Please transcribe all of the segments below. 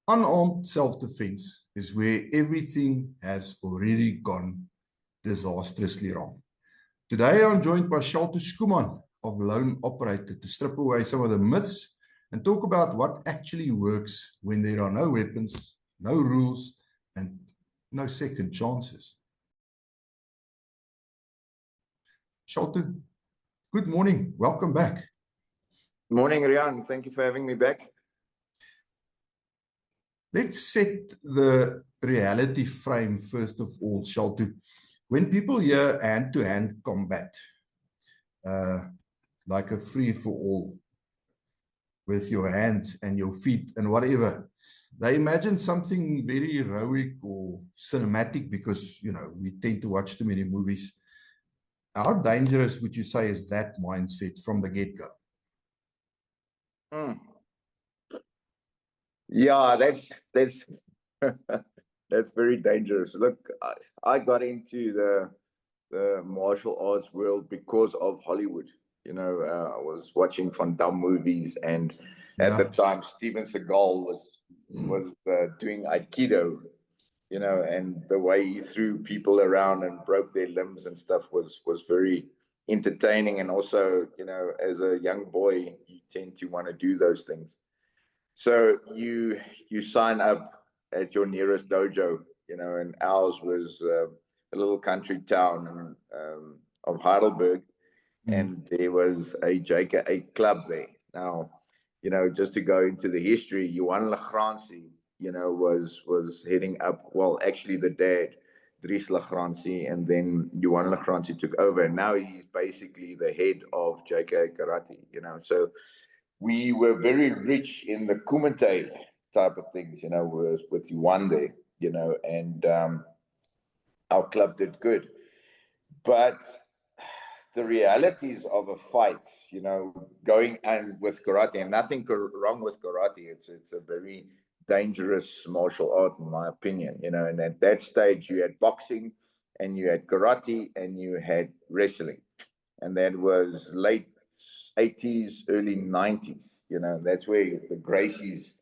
Unarmed self-defense is where everything has already gone disastrously wrong. Today, I'm joined by Shalto Skuman of Lone Operator to strip away some of the myths and talk about what actually works when there are no weapons, no rules, and no second chances. Shalto, good morning. Welcome back. Morning, Riaan. Thank you for having me back. Let's set the reality frame first of all, Shalto. When people hear hand-to-hand combat, like a free-for-all with your hands and your feet and whatever, they imagine something very heroic or cinematic because, you know, we tend to watch too many movies. How dangerous would you say is that mindset from the get-go? Yeah, that's that's very dangerous. Look, I got into the martial arts world because of Hollywood. You know, I was watching Van Damme movies, and at the time, Steven Seagal was doing Aikido. You know, and the way he threw people around and broke their limbs and stuff was very entertaining. And also, you know, as a young boy, you tend to want to do those things. So you sign up at your nearest dojo, you know, and ours was a little country town of Heidelberg, and there was a JKA club there. Now, you know, just to go into the history, Johan Lagransie, you know, was heading up. Well, actually, the dad, Dries Lagransie, and then Johan Lagransie took over, and now he's basically the head of JKA Karate. You know, so we were very rich in the kumite type of things, you know, with Yuan there, you know, and our club did good. But the realities of a fight, you know, going and with karate, and nothing wrong with karate, it's a very dangerous martial art, in my opinion, you know, and at that stage you had boxing and you had karate and you had wrestling. And that was late 80s, early 90s. You know, that's where the Gracies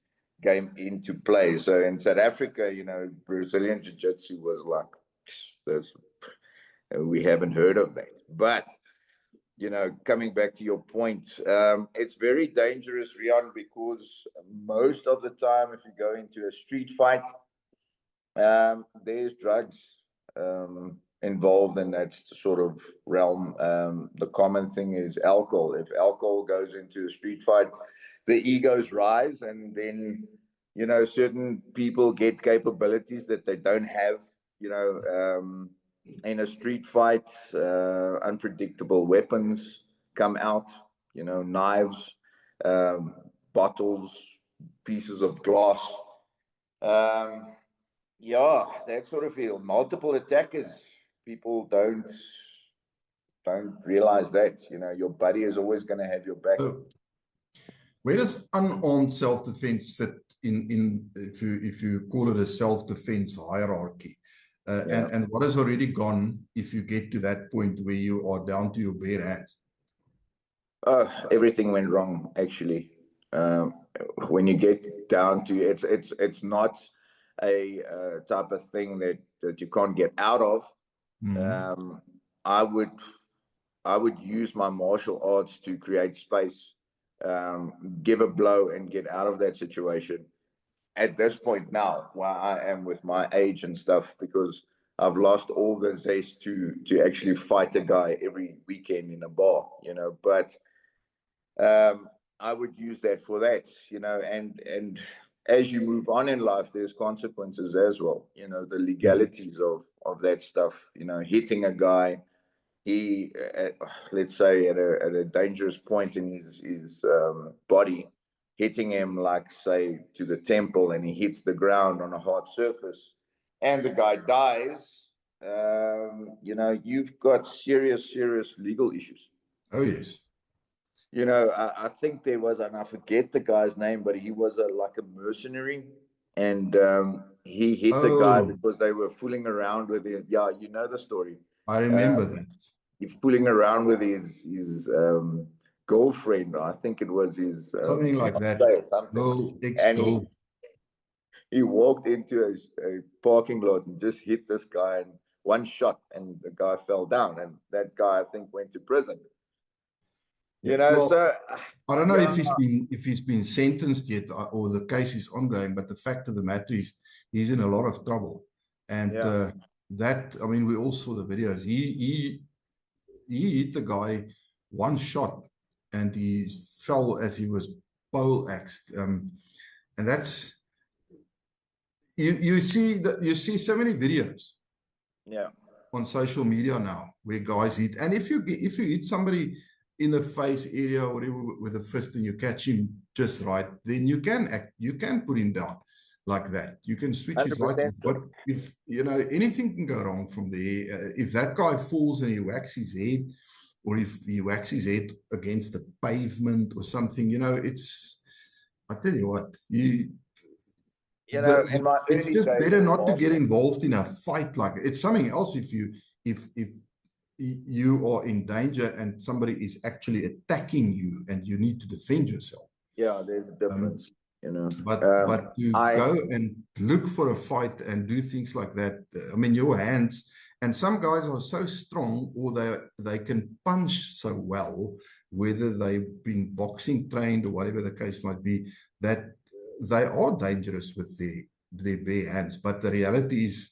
came into play. So in South Africa, you know, Brazilian Jiu-Jitsu was like, we haven't heard of that. But, you know, coming back to your point, it's very dangerous, Riaan, because most of the time, if you go into a street fight, there's drugs involved in that sort of realm. The common thing is alcohol. If alcohol goes into a street fight, the egos rise, and then, you know, certain people get capabilities that they don't have, you know, in a street fight. Unpredictable weapons come out, you know, knives, bottles, pieces of glass. Yeah, that sort of feel. Multiple attackers. People don't realize that. You know, your buddy is always going to have your back. So, where does unarmed self-defense sit in if you call it a self-defense hierarchy? And what has already gone if you get to that point where you are down to your bare hands? Everything went wrong, actually. When you get down to it's not a type of thing that you can't get out of. I would use my martial arts to create space, give a blow, and get out of that situation. At this point now, where I am with my age and stuff, because I've lost all the zest to actually fight a guy every weekend in a bar, you know. But I would use that for that, you know, and as you move on in life, there's consequences as well, you know, the legalities of that stuff, you know, hitting a guy, he, let's say at a dangerous point in his body, hitting him, like, say, to the temple, and he hits the ground on a hard surface, and the guy dies, you know, you've got serious legal issues. Oh, yes. You know, I think there was, and I forget the guy's name, but he was like a mercenary, and he hit the guy because they were fooling around with him. Yeah, you know the story. I remember that. He's fooling around with his girlfriend. I think it was his something like that. Something. Ex-girl. he walked into a parking lot and just hit this guy and one shot, and the guy fell down, and that guy I think went to prison. Yeah. You know, Well, so I don't know yeah, if he's been sentenced yet or the case is ongoing, but the fact of the matter is he's in a lot of trouble. And yeah, that, I mean, we all saw the videos. He hit the guy one shot and he fell as he was pole axed. And that's you see so many videos yeah, on social media now where guys hit, and if you hit somebody in the face area or whatever with a fist and you catch him just right, then you can put him down like that. You can switch his lights off. 100%. But if you know anything can go wrong from there, if that guy falls and he whacks his head, or if he whacks his head against the pavement or something, you know, I tell you what, You know, in my it's early just days better of not to get martial, involved in a fight like it. It's something else if you are in danger and somebody is actually attacking you and you need to defend yourself. yeah, there's a difference. You know, But to I go and look for a fight and do things like that, I mean, your hands, and some guys are so strong or they can punch so well, whether they've been boxing trained or whatever the case might be, that they are dangerous with their bare hands. But the reality is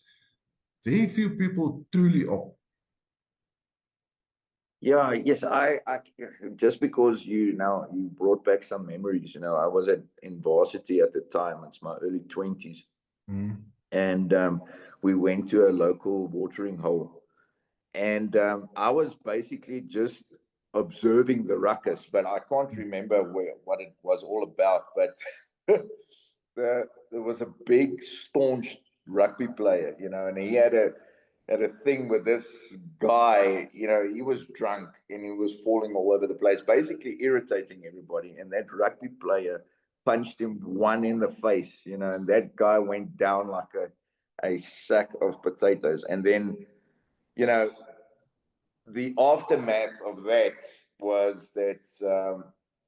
very few people truly are. Yeah, yes, I just because you brought back some memories. You know, I was in varsity at the time. It's my early 20s, Mm. and we went to a local watering hole, and I was basically just observing the ruckus, but I can't remember what it was all about. But there was a big, staunch rugby player, you know, and he had a thing with this guy. You know, he was drunk and he was falling all over the place, basically irritating everybody. And that rugby player punched him one in the face, you know, and that guy went down like a sack of potatoes. And then, you know, the aftermath of that was that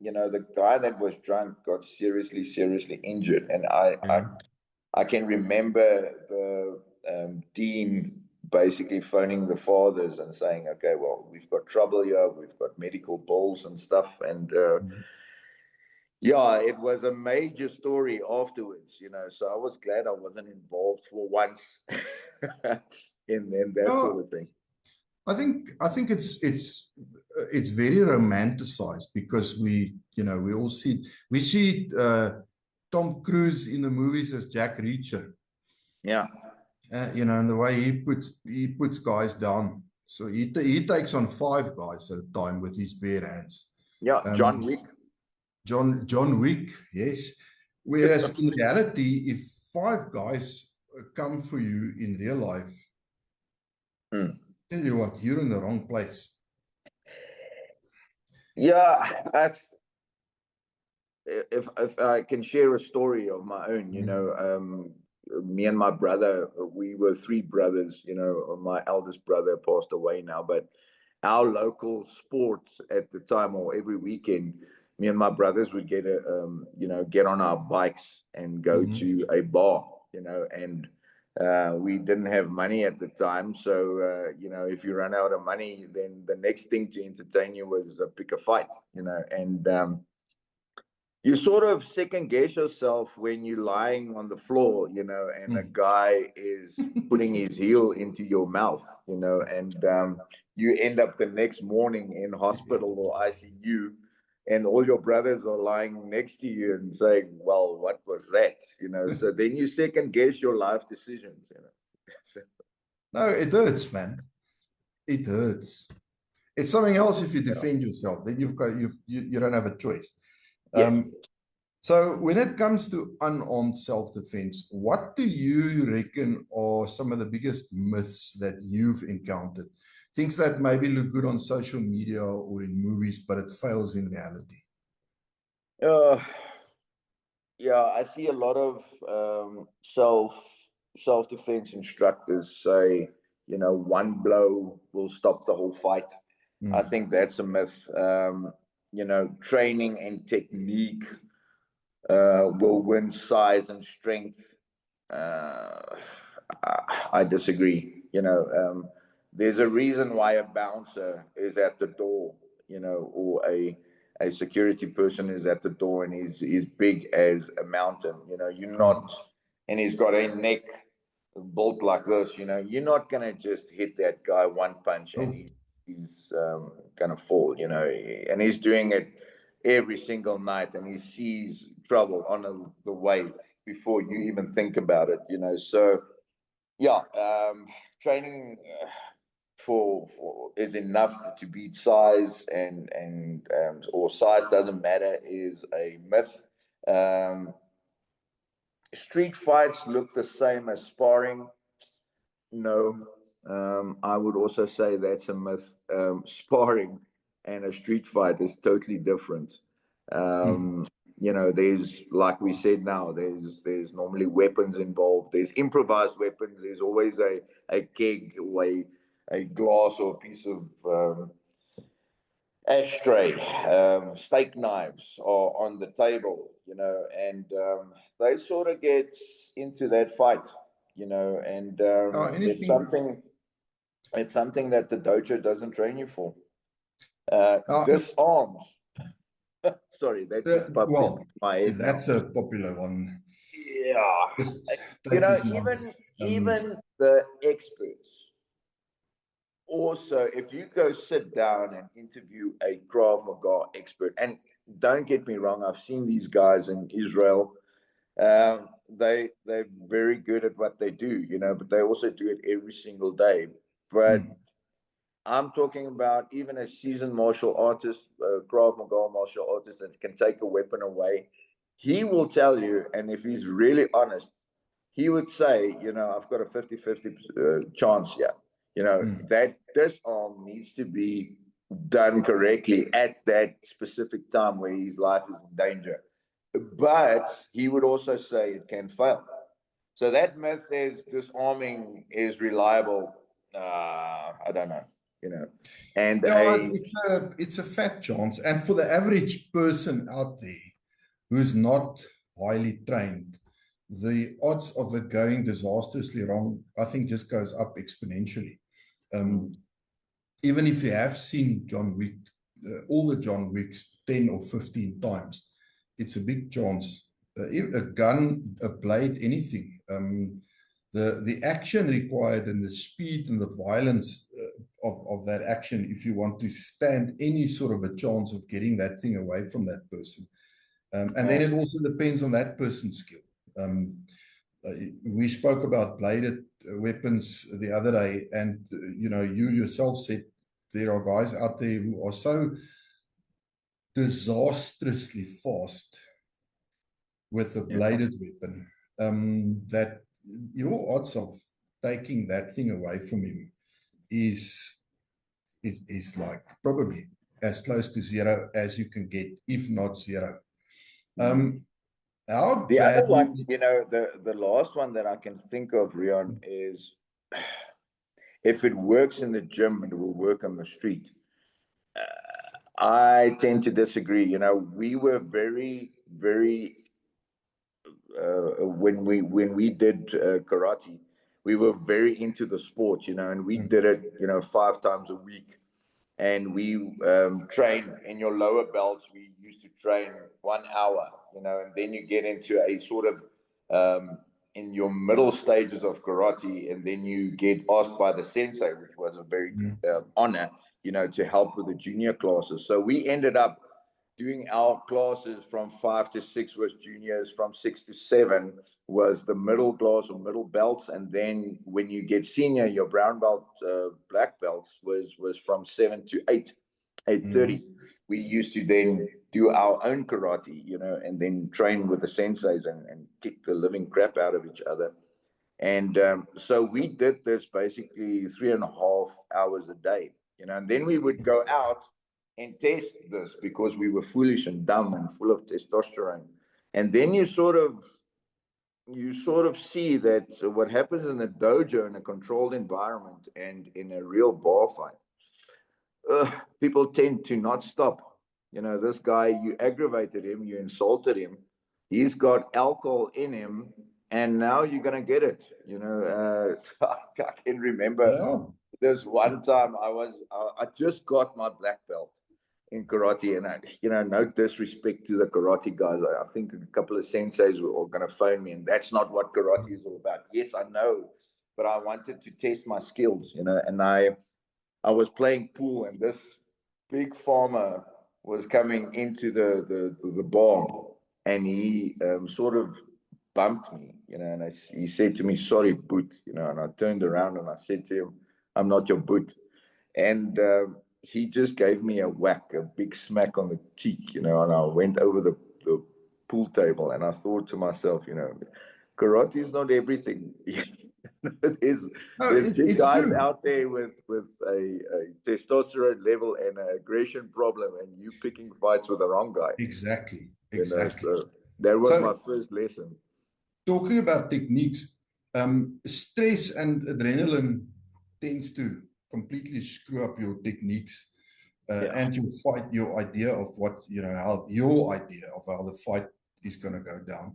you know, the guy that was drunk got seriously injured, and Yeah. I can remember the dean basically phoning the fathers and saying, okay, well, we've got trouble here, we've got medical bills and stuff, and Mm. yeah, it was a major story afterwards, you know. So I was glad I wasn't involved for once in that sort Oh, of thing. I think it's very romanticized because we all see Tom Cruise in the movies as Jack Reacher, Yeah. and the way he puts guys down. So he takes on 5 guys at a time with his bare hands. Yeah, John Um, Wick. John Wick, yes. Whereas in reality, if 5 guys come for you in real life, Mm. tell you what, you're in the wrong place. Yeah, that's if I can share a story of my own, you Mm. know, me and my brother, we were 3 brothers, you know, my eldest brother passed away now, but our local sport at the time, or every weekend, me and my brothers would get on our bikes and go Mhm. to a bar, you know, and we didn't have money at the time. So, you know, if you run out of money, then the next thing to entertain you was pick a fight, you know, and you sort of second guess yourself when you're lying on the floor, you know, and a Mm. guy is putting his heel into your mouth, you know, and you end up the next morning in hospital or ICU, and all your brothers are lying next to you and saying, well, what was that? You know, so then you second guess your life decisions, you know. So, No, it hurts, man. It hurts. It's something else if you yeah. defend yourself. Then you don't have a choice. Yes. So when it comes to unarmed self-defense, what do you reckon are some of the biggest myths that you've encountered? Things that maybe look good on social media or in movies, but it fails in reality. Uh, yeah, I see a lot of self defense instructors say, you know, one blow will stop the whole fight. I Mm. think that's a myth. You know, training and technique will win size and strength. uh, I disagree. There's a reason why a bouncer is at the door, or a security person is at the door and he's big as a mountain. You're not, and he's got a neck built like this. You're not gonna just hit that guy one punch and Oh, he's gonna fall. And he's doing it every single night, and he sees trouble on the way before you even think about it. So yeah, training for is enough to beat size, and or size doesn't matter is a myth. Um, Street fights look the same as sparring. No, I would also say that's a myth. Sparring and a street fight is totally different. Um, there's, like we said now, there's normally weapons involved. There's improvised weapons. There's always a keg or a glass or a piece of ashtray. Steak knives are on the table, and they sort of get into that fight, and it's anything. something that the dojo doesn't train you for. Uh, Disarms. Sorry, that just popped in well, my head now. that's a popular one. Yeah, Just take his knife. even the experts. Also, if you go sit down and interview a Krav Maga expert, and don't get me wrong, I've seen these guys in Israel. They're very good at what they do, but they also do it every single day. But I'm talking about even a seasoned martial artist, Krav Maga martial artist that can take a weapon away. He will tell you, and if he's really honest, he would say, I've got a 50-50 chance here. That this arm needs to be done correctly at that specific time where his life is in danger. But he would also say it can fail. So that myth is disarming is reliable. I don't know, and Yeah, it's a fat chance. And for the average person out there who's not highly trained, the odds of it going disastrously wrong, I think, just goes up exponentially. Even if you have seen John Wick, all the John Wicks 10 or 15 times, it's a big chance. A gun, a blade, anything. The action required and the speed and the violence of that action, if you want to stand any sort of a chance of getting that thing away from that person. And then it also depends on that person's skill. We spoke about bladed weapons the other day, and you yourself said there are guys out there who are so disastrously fast with a bladed weapon that your odds of taking that thing away from him is like probably as close to zero as you can get, if not zero. How The other badly? one, the last one that I can think of, Rion, is if it works in the gym, it will work on the street. I tend to disagree. We were very, very when we did karate, we were very into the sport, and we did it, 5 times a week, and we trained in your lower belts. We used to train 1 hour, and then you get into a sort of in your middle stages of karate, and then you get asked by the sensei, which was a very honor, to help with the junior classes. So we ended up doing our classes from 5 to 6 was juniors, from 6 to 7 was the middle class or middle belts, and then when you get senior, your brown belt, black belts was from 7 to 8:30. We used to then do our own karate, and then train with the senseis and kick the living crap out of each other. And so we did this basically 3.5 hours a day, and then we would go out and test this because we were foolish and dumb and full of testosterone. And then you sort of see that what happens in the dojo in a controlled environment and in a real bar fight, people tend to not stop. This guy, you aggravated him, you insulted him. He's got alcohol in him, and now you're gonna get it. I can remember Yeah. this one time I just got my black belt in karate, and no disrespect to the karate guys. I think a couple of senseis were all gonna phone me, and that's not what karate is all about. Yes, I know, but I wanted to test my skills, and I was playing pool, and this big farmer was coming into the bar, and he sort of bumped me, and he said to me, "Sorry, boot," and I turned around and I said to him, "I'm not your boot," and he just gave me a whack, a big smack on the cheek, and I went over the pool table, and I thought to myself, karate is not everything. there's No, there's big it's guys true. out there with a testosterone level and an aggression problem, and you picking fights with the wrong guy. Exactly. Exactly. So that was my So first lesson. talking about techniques, stress and adrenaline tends to completely screw up your techniques Yeah. and your idea of what, how your idea of how the fight is going to go down.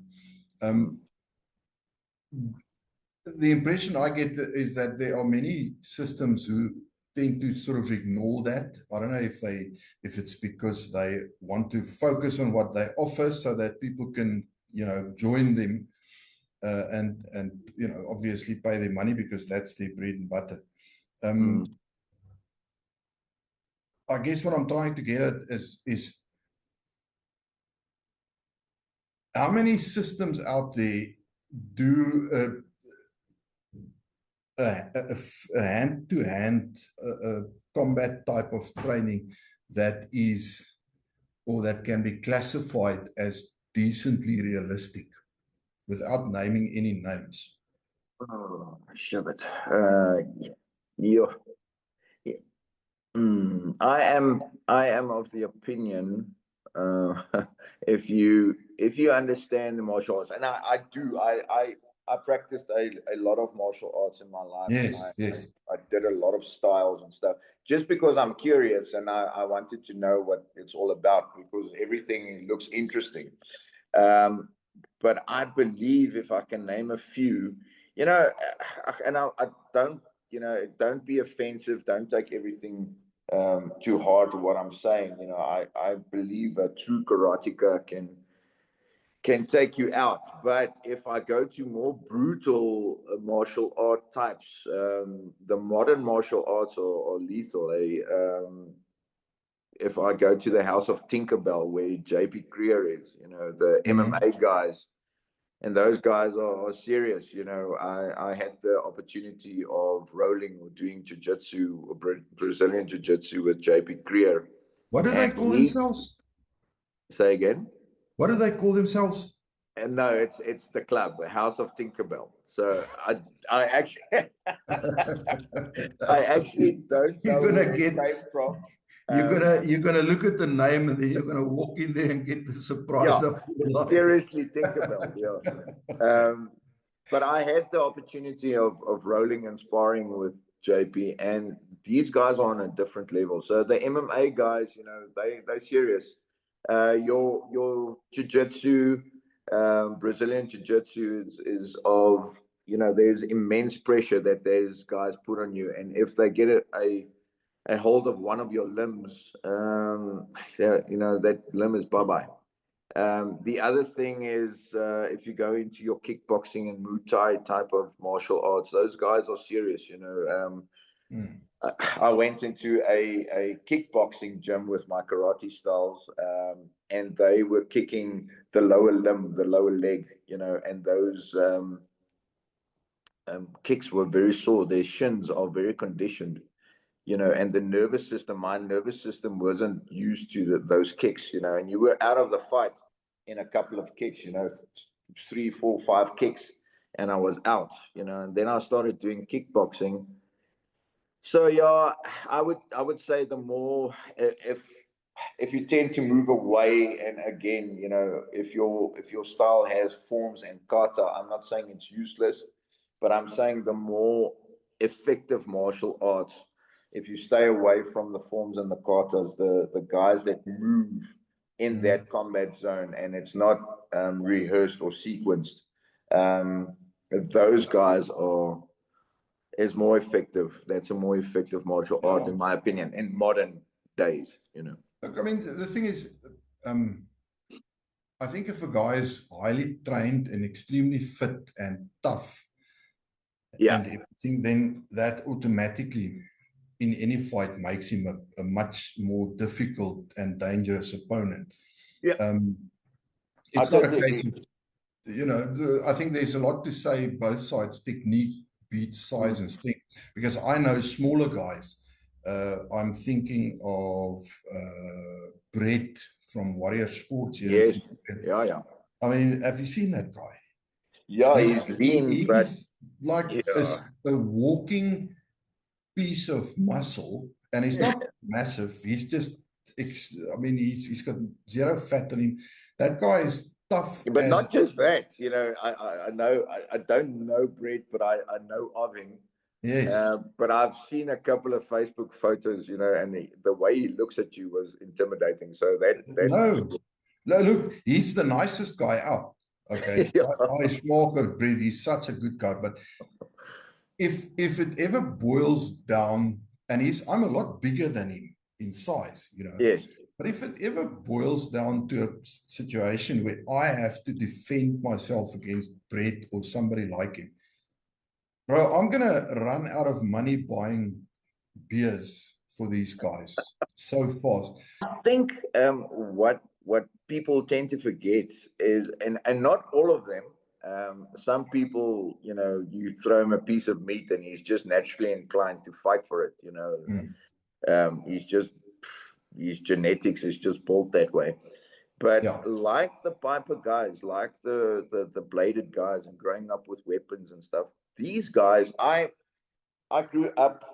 The impression I get is that there are many systems who tend to sort of ignore that. I don't know if it's because they want to focus on what they offer so that people can, join them and obviously pay their money because that's their bread and butter. I guess what I'm trying to get at is how many systems out there do a hand-to-hand combat type of training that is, or that can be classified as decently realistic without naming any names? Oh, shove it. Yeah. I am of the opinion, if you understand the martial arts, and I do, I practiced a lot of martial arts in my life, and Yes. I did a lot of styles and stuff, just because I'm curious, and I wanted to know what it's all about, because everything looks interesting. But I believe, if I can name a few, and I don't, don't be offensive, don't take everything too hard to what I'm saying. I believe a true karateka can take you out. But if I go to more brutal martial art types, the modern martial arts are lethal. If I go to the House of Tinkerbell, where JP Greer is, the MMA guys, and those guys are serious. I had the opportunity of rolling or doing jiu-jitsu, or Brazilian jiu-jitsu, with JP Greer. What do they call themselves? Say again? What do they call themselves? And no, it's the club, the House of Tinkerbell. So I actually I actually don't know where it came from. You're gonna look at the name, and then you're gonna walk in there and get the surprise of your life. Seriously, Tinkerbell. Yeah. But I had the opportunity of rolling and sparring with JP, and these guys are on a different level. So the MMA guys, they're serious. Your jiu-jitsu, Brazilian jiu-jitsu is of, there's immense pressure that those guys put on you, and if they get a hold of one of your limbs, that limb is bye-bye. The other thing is, if you go into your kickboxing and Muay Thai type of martial arts, those guys are serious. I went into a kickboxing gym with my karate styles, and they were kicking the lower limb, the lower leg, and those kicks were very sore. Their shins are very conditioned, and the nervous system, my nervous system wasn't used to those kicks, and you were out of the fight in a couple of kicks, 3, 4, 5 kicks, and I was out, and then I started doing kickboxing. So yeah, I would say the more, if you tend to move away, and again, if your style has forms and kata, I'm not saying it's useless, but I'm saying the more effective martial arts, if you stay away from the forms and the katas, the guys that move in that combat zone, and it's not rehearsed or sequenced, Those guys is more effective. That's a more effective martial art, in my opinion, in modern days, you know. Look, I mean, the thing is, I think if a guy is highly trained and extremely fit and tough and everything, then that automatically in any fight makes him a much more difficult and dangerous opponent. It's not a case of, you know, I think there's a lot to say both sides. Technique beats size and strength, because I know smaller guys. I'm thinking of Brett from Warrior Sports here. Yes. Yeah. I mean, have you seen that guy? Yeah, he's lean. He's like a walking piece of muscle, and he's not massive. He's just, I mean, he's got zero fat on him. That guy is tough. But not just that, you know, I know, I don't know Brett, but I know of him. Yes. But I've seen a couple of Facebook photos, you know, and the way he looks at you was intimidating. So that no, look, he's the nicest guy out. Okay. I smoke a Brett. He's such a good guy. But if it ever boils down, and I'm a lot bigger than him in size, you know. Yes. But if it ever boils down to a situation where I have to defend myself against Brett or somebody like him, bro, I'm going to run out of money buying beers for these guys so fast. I think what people tend to forget is, and not all of them, some people, you know, you throw him a piece of meat and he's just naturally inclined to fight for it, you know. His genetics is just built that way. But like the Piper guys, like the bladed guys, and growing up with weapons and stuff, these guys, I grew up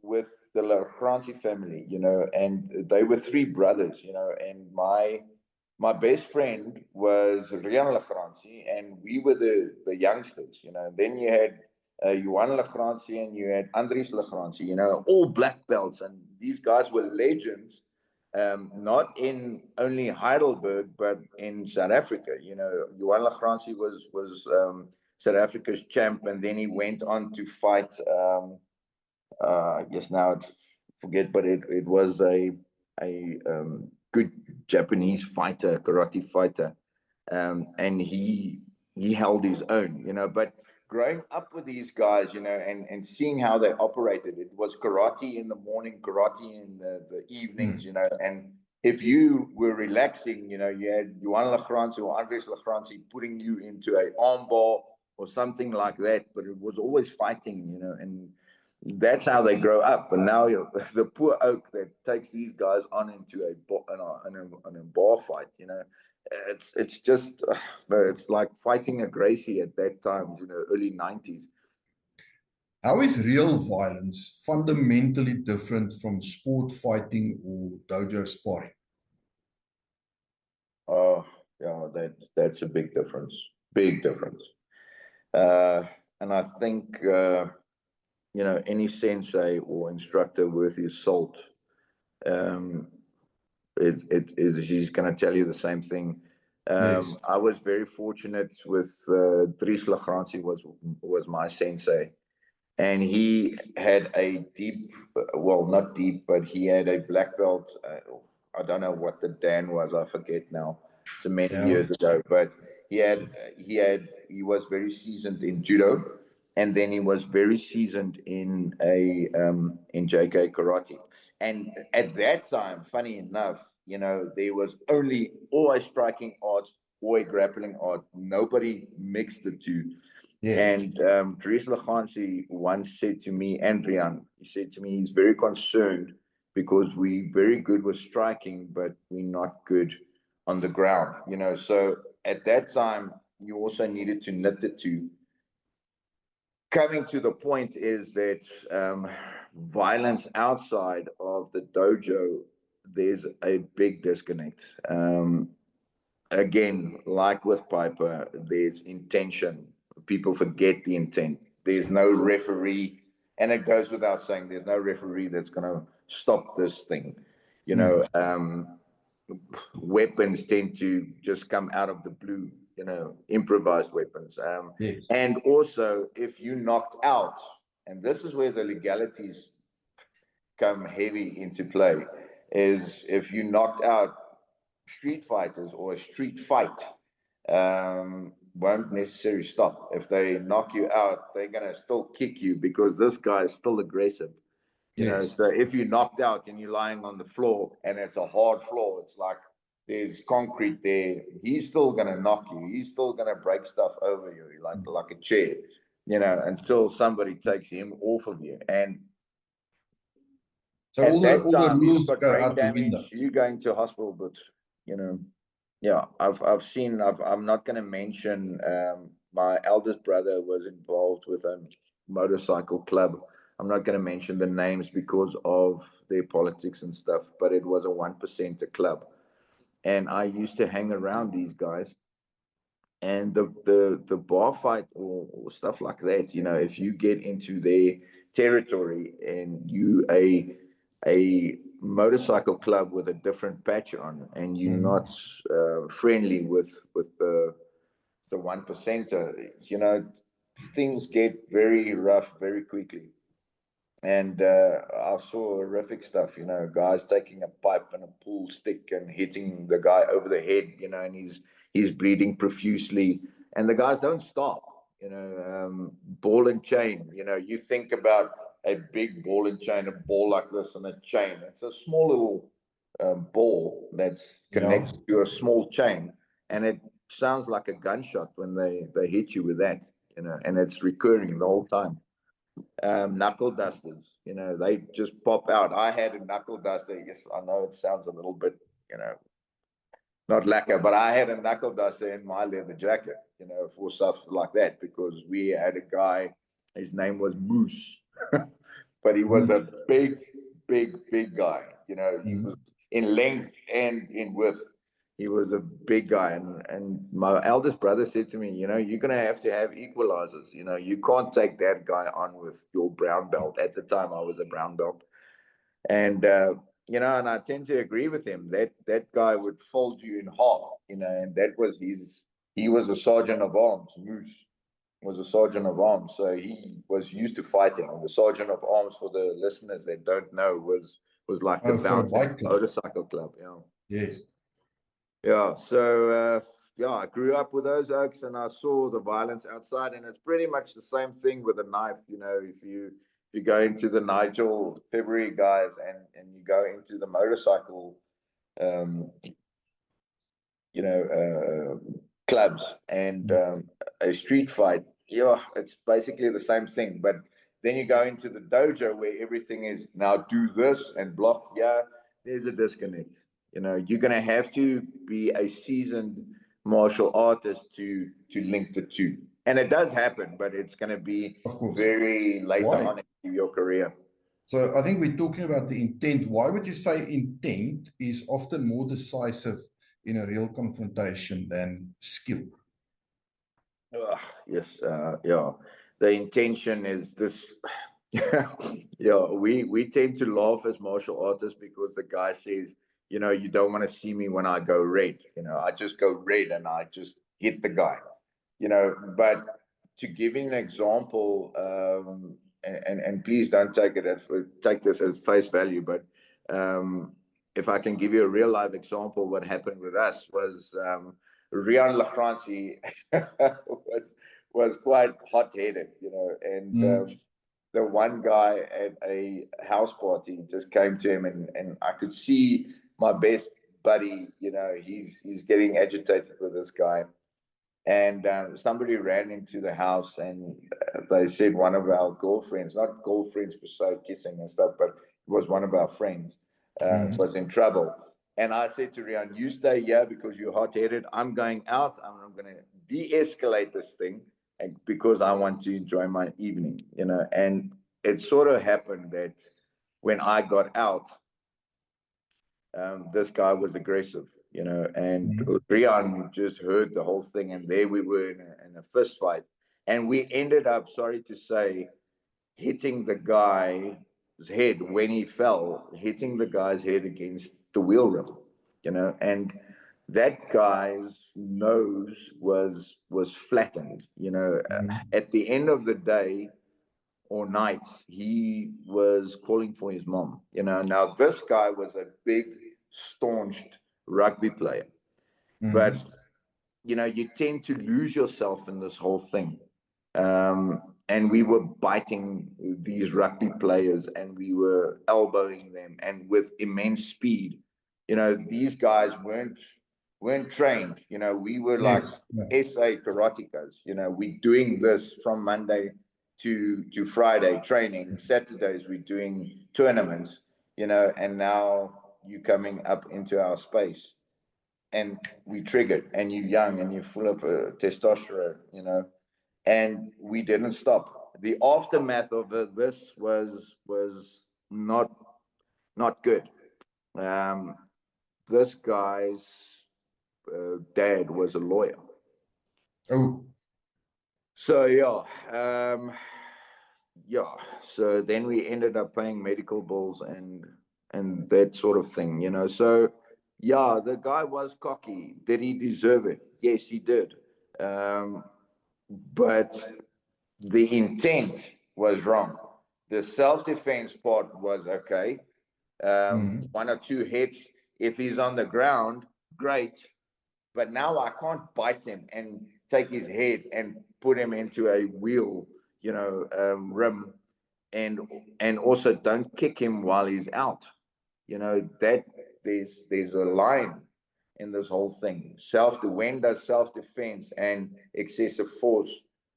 with the Lachranci family, you know, and they were three brothers, you know, and my best friend was Rian Lachranci, and we were the youngsters, you know. And then you had Johan Lachranci and you had Andries Lachranci, you know, all black belts, and these guys were legends. Not in only Heidelberg, but in South Africa. You know, Johan Lachranci was South Africa's champ, and then he went on to fight. Yes, now I forget, but it was a good Japanese fighter, karate fighter, and he held his own. You know, but growing up with these guys, you know, and seeing how they operated, it was karate in the morning, karate in the evenings, you know, and if you were relaxing, you know, you had Johan Lachranci or Andries Lachranci putting you into a armbar or something like that, but it was always fighting, you know, and that's how they grow up. And now the poor oak that takes these guys on into a bar fight, you know, it's just, it's like fighting a Gracie at that time, you know, early 90s. How is real violence fundamentally different from sport fighting or dojo sparring? Oh, yeah, that's a big difference. Big difference. And I think, you know, any sensei or instructor worth his salt, he's going to tell you the same thing. I was very fortunate with Dries Lachranci was my sensei, and he had a deep, well, not deep, but he had a black belt. I don't know what the Dan was. I forget now. It's many years ago, but he was very seasoned in judo, and then he was very seasoned in JK karate. And at that time, funny enough, you know, there was only always striking arts or a grappling art. Nobody mixed the two. And Dries Lachranci once said to me, Rian, he said to me, he's very concerned because we're very good with striking, but we're not good on the ground, you know. So at that time, you also needed to knit the two. Coming to the point is that violence outside of the dojo, there's a big disconnect. Again, like with Piper, there's intention. People forget the intent. There's no referee, and it goes without saying, there's no referee that's going to stop this thing. You know, weapons tend to just come out of the blue. improvised weapons. Yes. And also, if you knocked out, and this is where the legalities come heavy into play, is if you knocked out street fighters or a street fight, won't necessarily stop. If they knock you out, they're going to still kick you because this guy is still aggressive. Yes. So if you're knocked out and you're lying on the floor and it's a hard floor, it's like there's concrete there, he's still going to knock you. He's still going to break stuff over you, like a chair, until somebody takes him off of you. And So at all that the time, you've rules got go brain out the damage, window. you're going to hospital, but, yeah, I've seen, I'm not going to mention, my eldest brother was involved with a motorcycle club. I'm not going to mention the names because of their politics and stuff, but it was a 1% club. And I used to hang around these guys. And the bar fight or stuff like that, if you get into their territory and you a motorcycle club with a different patch on, and you're not friendly with the 1%er, things get very rough very quickly. And I saw horrific stuff, guys taking a pipe and a pool stick and hitting the guy over the head, and he's bleeding profusely. And the guys don't stop, ball and chain. You think about a big ball and chain, a ball like this and a chain. It's a small little ball that's connected to a small chain. And it sounds like a gunshot when they hit you with that, and it's recurring the whole time. Knuckle dusters, they just pop out. I had a knuckle duster. Yes, I know it sounds a little bit, not lacquer, but I had a knuckle duster in my leather jacket, for stuff like that, because we had a guy, his name was Moose, but he was a big, big guy. He was in length and in width. He was a big guy, and my eldest brother said to me, you're gonna have to have equalizers. You can't take that guy on with your brown belt. At the time, I was a brown belt, and and I tend to agree with him. That guy would fold you in half. And that was his. He was a sergeant of arms. Moose was a sergeant of arms, so he was used to fighting. And the sergeant of arms, for the listeners that don't know, was like the bouncing motorcycle club. Yes. Yeah, so I grew up with those oaks, and I saw the violence outside, and it's pretty much the same thing with a knife. If you go into the Nigel February guys and you go into the motorcycle, clubs and a street fight, it's basically the same thing. But then you go into the dojo where everything is now do this and block. Yeah, there's a disconnect. You're going to have to be a seasoned martial artist to link the two. And it does happen, but it's going to be very later on in your career. So I think we're talking about the intent. Why would you say intent is often more decisive in a real confrontation than skill? Yes, yeah. The intention is this. Yeah, we tend to laugh as martial artists because the guy says, you don't want to see me when I go red. I just go red and I just hit the guy. But to give you an example, and please don't take this as face value, but if I can give you a real life example, what happened with us was Rian Lachranci was quite hot headed, and the one guy at a house party just came to him, and I could see my best buddy, he's getting agitated with this guy. And somebody ran into the house, and they said one of our girlfriends, not girlfriends per se, kissing and stuff, but it was one of our friends, was in trouble. And I said to Rian, you stay here because you're hot-headed. I'm going out, and I'm going to de-escalate this thing, and because I want to enjoy my evening, And it sort of happened that when I got out, this guy was aggressive, and Rian just heard the whole thing, and there we were in a fist fight, and we ended up, sorry to say, hitting the guy's head when he fell, hitting the guy's head against the wheel rim, and that guy's nose was flattened. At the end of the day or night, he was calling for his mom. Now this guy was a big, staunched rugby player, but you tend to lose yourself in this whole thing. And we were biting these rugby players, and we were elbowing them, and with immense speed. These guys weren't trained. We were like SA karatekas. We're doing this from Monday to Friday training. Saturdays we're doing tournaments. And now you're coming up into our space, and we triggered, and you're young and you're full of testosterone. And we didn't stop. The aftermath of this was not good. This guy's dad was a lawyer. Oh. So so then we ended up paying medical bills and that sort of thing. So the guy was cocky. Did he deserve it? Yes, he did. But the intent was wrong. The self-defense part was okay. One or two hits. If he's on the ground, great. But now I can't bite him and take his head and put him into a wheel, rim, and also don't kick him while he's out. That there's a line in this whole thing. When does self-defense and excessive force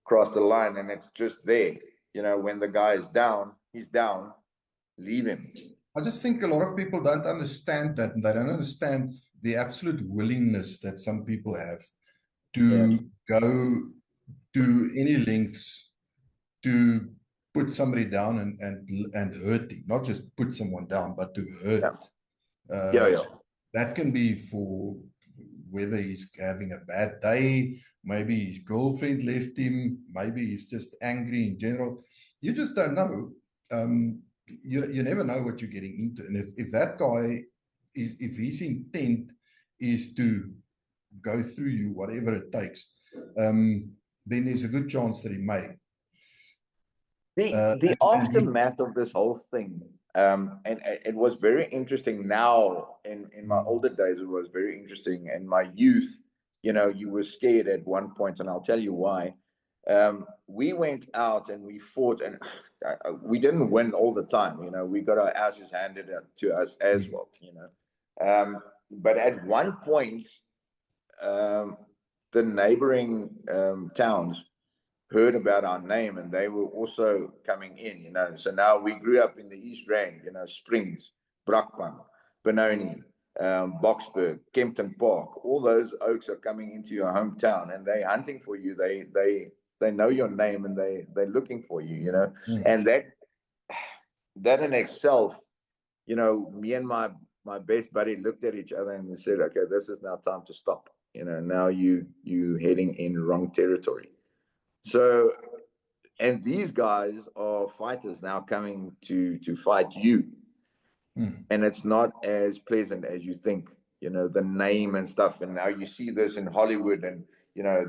cross the line? And it's just there. When the guy is down, he's down. Leave him. I just think a lot of people don't understand that, and they don't understand the absolute willingness that some people have to go to any lengths to put somebody down and hurt him. Not just put someone down, but to hurt. That can be for whether he's having a bad day, maybe his girlfriend left him, maybe he's just angry in general. You just don't know. You never know what you're getting into. And if that guy if his intent is to go through you, whatever it takes, then there's a good chance that he may. The aftermath of this whole thing, and it was very interesting now. In my older days, it was very interesting. In my youth, you were scared at one point, and I'll tell you why. We went out and we fought, and we didn't win all the time. We got our asses handed to us as well. But at one point, the neighboring towns heard about our name, and they were also coming in. So now we grew up in the East Rand. Springs, Brakpan, Benoni, Boksburg, Kempton Park. All those oaks are coming into your hometown, and they're hunting for you. They know your name, and they're looking for you. And that in itself, me and my best buddy looked at each other and said, okay, this is now time to stop. Now you heading in wrong territory. So, and these guys are fighters now coming to fight you. And it's not as pleasant as you think, the name and stuff. And now you see this in Hollywood, and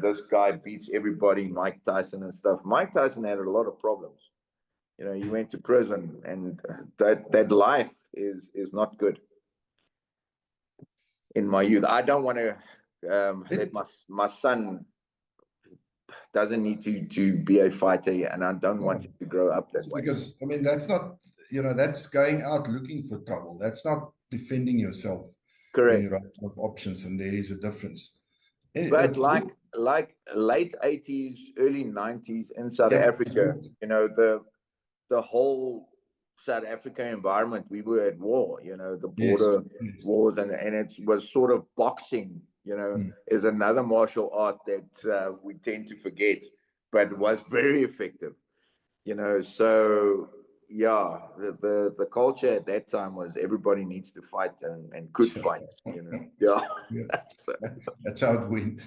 this guy beats everybody, Mike Tyson and stuff. Mike Tyson had a lot of problems. He went to prison, and that life is not good. In my youth, I don't want to let my son doesn't need to be a fighter, and I don't want him to grow up that way. Because that's not, that's going out looking for trouble. That's not defending yourself. Correct. When you have options, and there is a difference. But like late 80s, early 90s in South Africa, the whole South African environment, we were at war, the border wars, and it was sort of boxing, is another martial art that we tend to forget, but was very effective, so the culture at that time was everybody needs to fight and could fight, So, that's how it went.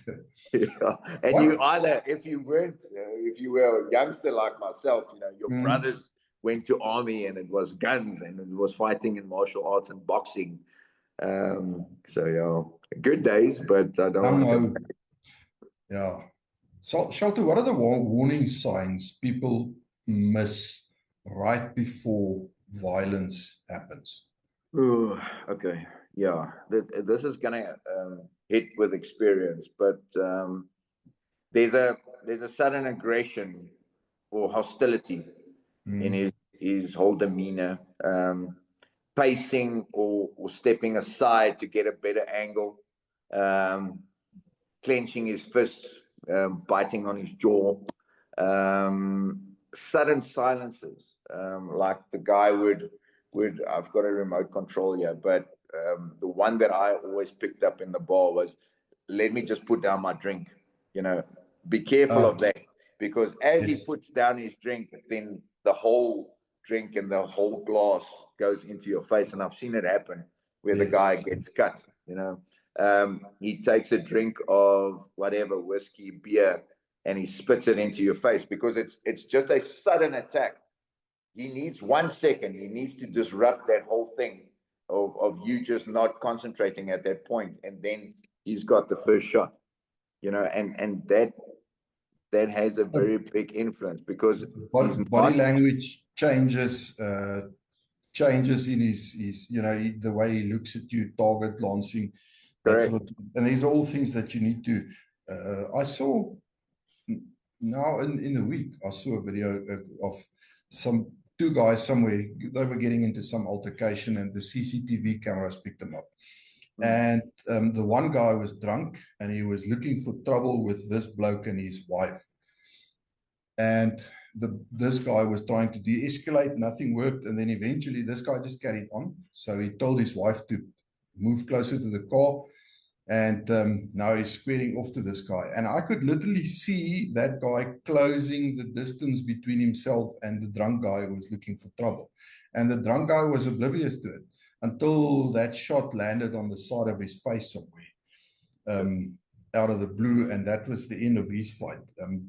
And you either, if you were a youngster like myself, your brothers went to army, and it was guns, and it was fighting in martial arts and boxing. So yeah, good days, but I don't want to No, yeah. So, Shelter, what are the warning signs people miss right before violence happens? Ooh, okay, yeah. This is gonna hit with experience, but there's a sudden aggression or hostility in Mm. his whole demeanor, pacing or stepping aside to get a better angle, um, clenching his fist, biting on his jaw, sudden silences, like the guy would. I've got a remote control here, but the one that I always picked up in the bar was, "Let me just put down my drink." You know, be careful of that, because as he Yes, puts down his drink, then the whole drink and the whole glass goes into your face, and I've seen it happen where the yes. guy gets cut. He takes a drink of whatever, whiskey, beer, and he spits it into your face, because it's just a sudden attack. He needs 1 second. He needs to disrupt that whole thing of you just not concentrating at that point, and then he's got the first shot. And that has a Uh, very big influence, because he's body not language changes in his the way he looks at you, target lancing, that sort of correct. thing. And these are all things that you need to. I saw now in the week, I saw a video of some two guys somewhere. They were getting into some altercation, and the CCTV cameras picked them up. Mm. And the one guy was drunk, and he was looking for trouble with this bloke and his wife. And this guy was trying to de-escalate, nothing worked, and then eventually this guy just carried on. So he told his wife to move closer to the car, and now he's squaring off to this guy. And I could literally see that guy closing the distance between himself and the drunk guy who was looking for trouble. And the drunk guy was oblivious to it until that shot landed on the side of his face somewhere, um, out of the blue, and that was the end of his fight.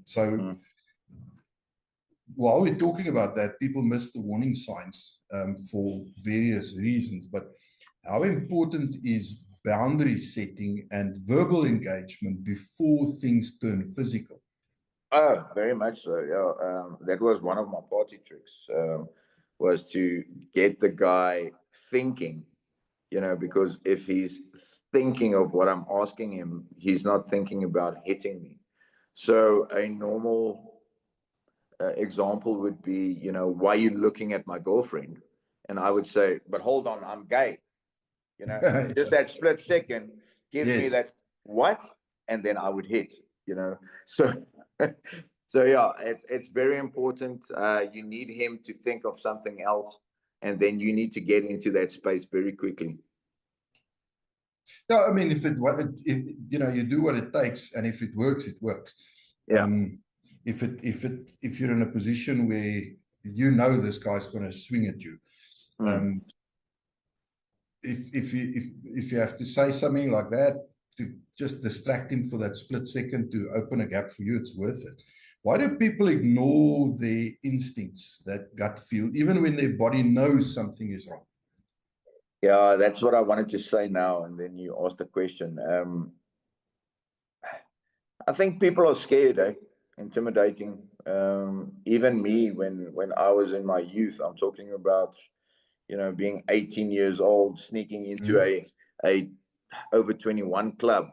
So Mm. while we're talking about that, people miss the warning signs for various reasons. But how important is boundary setting and verbal engagement before things turn physical? Oh, very much so. Yeah, that was one of my party tricks. Was to get the guy thinking, because if he's thinking of what I'm asking him, he's not thinking about hitting me. So a normal example would be, why are you looking at my girlfriend? And I would say, but hold on, I'm gay. Just that split second gives me Yes. that what, and then I would hit. So so yeah, it's very important. You need him to think of something else, and then you need to get into that space very quickly. No, I mean, if you do what it takes, and if it works, it works. Yeah. If you're in a position where this guy's going to swing at you, Mm. um, if you have to say something like that to just distract him for that split second to open a gap for you, it's worth it. Why do people ignore their instincts, that gut feel, even when their body knows something is wrong? Yeah, that's what I wanted to say now, and then you asked the question. I think people are scared, intimidating. Even me, when I was in my youth, I'm talking about, being 18 years old, sneaking into Mm. a over 21 club.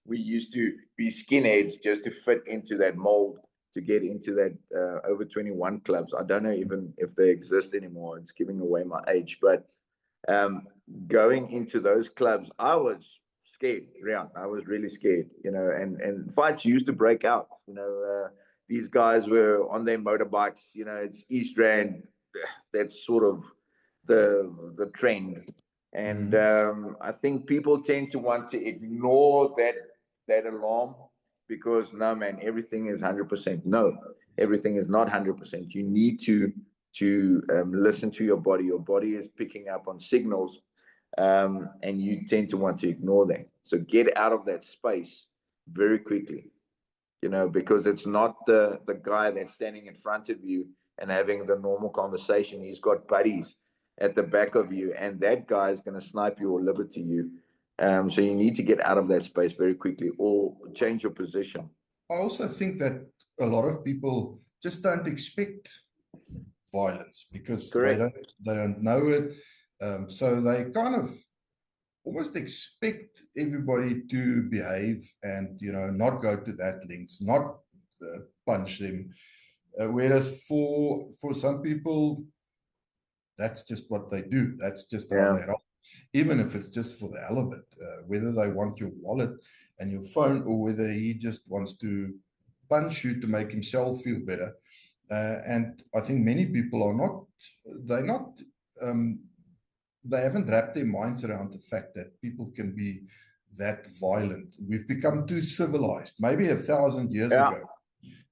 We used to be skinheads just to fit into that mold, to get into that over 21 clubs. I don't know even if they exist anymore. It's giving away my age, but um, going into those clubs, I was scared. Yeah, I was really scared. And fights used to break out. These guys were on their motorbikes. It's East Rand. That's sort of the trend. And Mm. I think people tend to want to ignore that alarm, because no, man, everything is 100%. No, everything is not 100%. You need to listen to your body. Your body is picking up on signals, and you tend to want to ignore that. So get out of that space very quickly, because it's not the guy that's standing in front of you and having the normal conversation. He's got buddies, at the back of you, and that guy is going to snipe you or liberty you. So you need to get out of that space very quickly or change your position. I also think that a lot of people just don't expect violence because Correct. they don't know it. So they kind of almost expect everybody to behave and, you know, not go to that lengths, not punch them. Whereas for some people, that's just what they do. That's just how they roll. Even if it's just for the hell of it, whether they want your wallet and your phone or whether he just wants to punch you to make himself feel better. And I think many people are not, they haven't wrapped their minds around the fact that people can be that violent. We've become too civilized. Maybe 1,000 years ago,